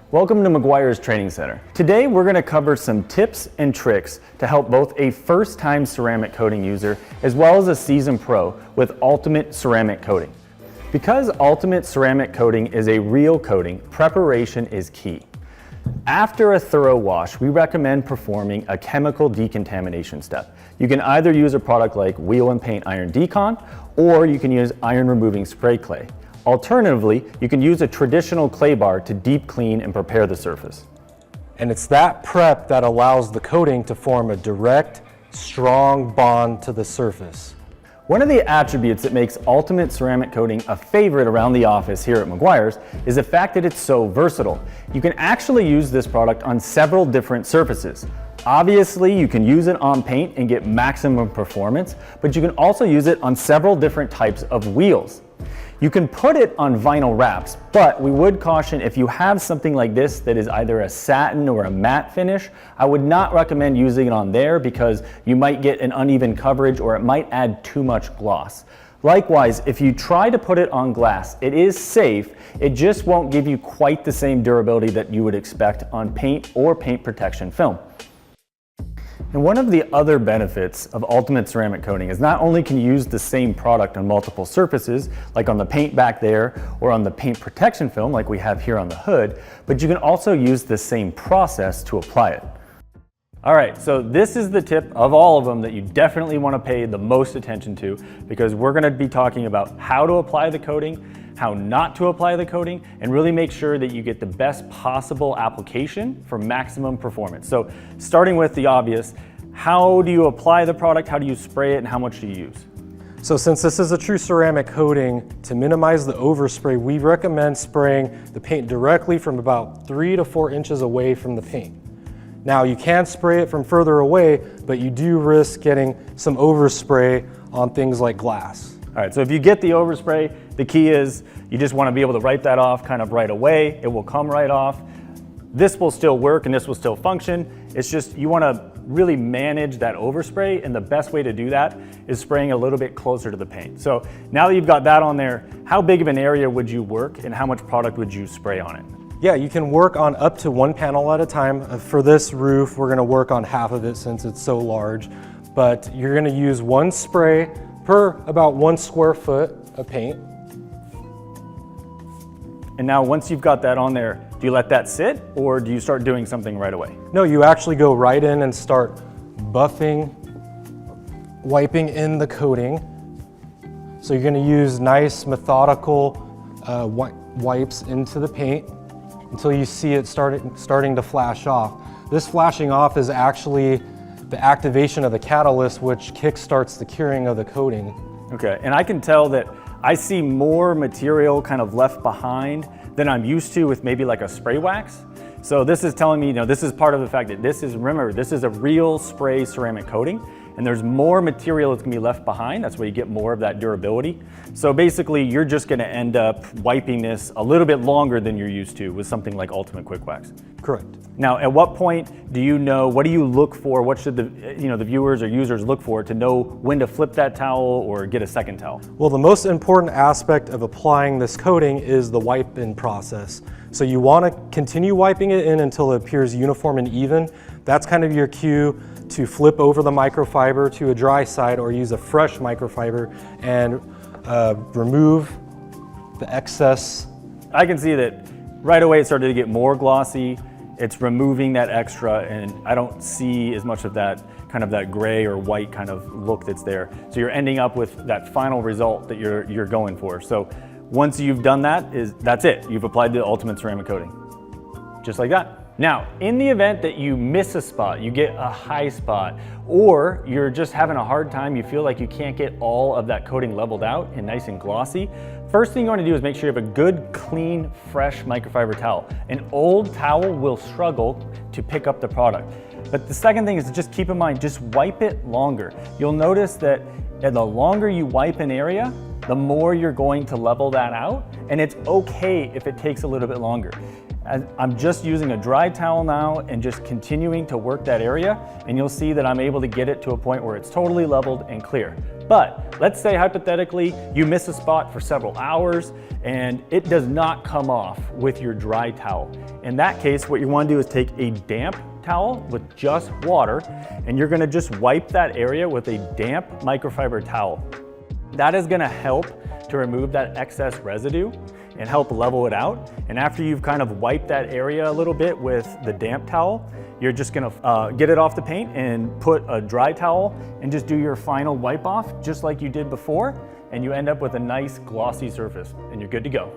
Welcome to Meguiar's Training Center. Today we're going to cover some tips and tricks to help both a first-time ceramic coating user as well as a seasoned pro with ultimate ceramic coating. Because ultimate ceramic coating is a real coating, preparation is key. After a thorough wash, we recommend performing a chemical decontamination step. You can either use a product like Wheel and Paint Iron Decon, or you can use iron removing spray clay. Alternatively, you can use a traditional clay bar to deep clean and prepare the surface. And it's that prep that allows the coating to form a direct, strong bond to the surface. One of the attributes that makes ultimate ceramic coating a favorite around the office here at Meguiar's is the fact that it's so versatile. You can actually use this product on several different surfaces. Obviously, you can use it on paint and get maximum performance, but you can also use it on several different types of wheels. You can put it on vinyl wraps, but we would caution if you have something like this that is either a satin or a matte finish, I would not recommend using it on there because you might get an uneven coverage or it might add too much gloss. Likewise, if you try to put it on glass, it is safe, it just won't give you quite the same durability that you would expect on paint or paint protection film. And one of the other benefits of ultimate ceramic coating is not only can you use the same product on multiple surfaces, like on the paint back there or on the paint protection film like we have here on the hood, but you can also use the same process to apply it. All right, so this is the tip of all of them that you definitely want to pay the most attention to, because we're going to be talking about how to apply the coating, how not to apply the coating, and really make sure that you get the best possible application for maximum performance. So starting with the obvious, how do you apply the product, how do you spray it, and how much do you use? So since this is a true ceramic coating, to minimize the overspray, we recommend spraying the paint directly from about 3 to 4 inches away from the paint. Now you can spray it from further away, but you do risk getting some overspray on things like glass. All right, so if you get the overspray, the key is you just want to be able to wipe that off kind of right away. It will come right off. This will still work and this will still function. It's just you want to really manage that overspray, and the best way to do that is spraying a little bit closer to the paint. So now that you've got that on there, how big of an area would you work and how much product would you spray on it? Yeah, you can work on up to 1 panel at a time. For this roof, we're going to work on half of it since it's so large, but you're going to use 1 spray per about 1 square foot of paint. And now once you've got that on there, do you let that sit or do you start doing something right away? No, you actually go right in and start buffing, wiping in the coating. So you're going to use nice methodical wipes into the paint until you see it starting to flash off. This flashing off is actually the activation of the catalyst, which kickstarts the curing of the coating. Okay, and I can tell that I see more material kind of left behind than I'm used to with maybe like a spray wax. So this is telling me, this is part of the fact that remember, this is a real spray ceramic coating, and there's more material that's gonna be left behind. That's where you get more of that durability. So basically, you're just gonna end up wiping this a little bit longer than you're used to with something like Ultimate Quick Wax. Correct. Now, at what point do you know, what do you look for? What should the viewers or users look for to know when to flip that towel or get a second towel? Well, the most important aspect of applying this coating is the wipe-in process. So you want to continue wiping it in until it appears uniform and even. That's kind of your cue to flip over the microfiber to a dry side or use a fresh microfiber and remove the excess. I can see that right away it started to get more glossy. It's removing that extra, and I don't see as much of that kind of that gray or white kind of look that's there. So you're ending up with that final result that you're going for. So once you've done that, that's it. You've applied the ultimate ceramic coating, just like that. Now, in the event that you miss a spot, you get a high spot, or you're just having a hard time, you feel like you can't get all of that coating leveled out and nice and glossy, first thing you want to do is make sure you have a good, clean, fresh microfiber towel. An old towel will struggle to pick up the product. But the second thing is to just keep in mind, just wipe it longer. You'll notice that the longer you wipe an area, the more you're going to level that out, and it's okay if it takes a little bit longer. I'm just using a dry towel now and just continuing to work that area, and you'll see that I'm able to get it to a point where it's totally leveled and clear. But let's say hypothetically you miss a spot for several hours and it does not come off with your dry towel. In that case, what you want to do is take a damp towel with just water, and you're going to just wipe that area with a damp microfiber towel. That is going to help to remove that excess residue and help level it out. And after you've kind of wiped that area a little bit with the damp towel, you're just gonna get it off the paint and put a dry towel and just do your final wipe off just like you did before, and you end up with a nice glossy surface and you're good to go.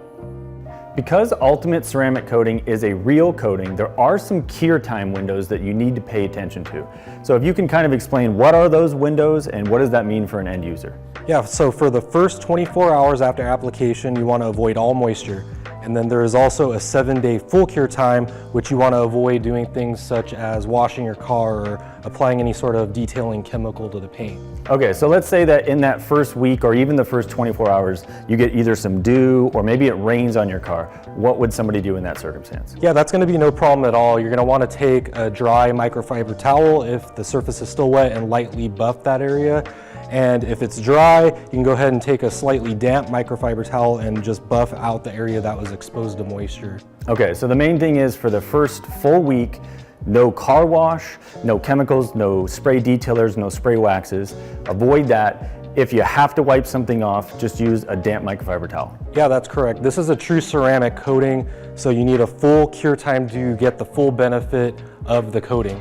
Because Ultimate Ceramic Coating is a real coating, there are some cure time windows that you need to pay attention to. So if you can kind of explain what are those windows and what does that mean for an end user? Yeah, so for the first 24 hours after application, you want to avoid all moisture. And then there is also a 7-day full cure time, which you want to avoid doing things such as washing your car or applying any sort of detailing chemical to the paint. Okay, so let's say that in that first week or even the first 24 hours, you get either some dew or maybe it rains on your car. What would somebody do in that circumstance? Yeah, that's going to be no problem at all. You're going to want to take a dry microfiber towel if the surface is still wet and lightly buff that area. And if it's dry, you can go ahead and take a slightly damp microfiber towel and just buff out the area that was exposed to moisture. Okay, so the main thing is for the first full week, no car wash, no chemicals, no spray detailers, no spray waxes. Avoid that. If you have to wipe something off, just use a damp microfiber towel. Yeah, that's correct. This is a true ceramic coating, so you need a full cure time to get the full benefit of the coating.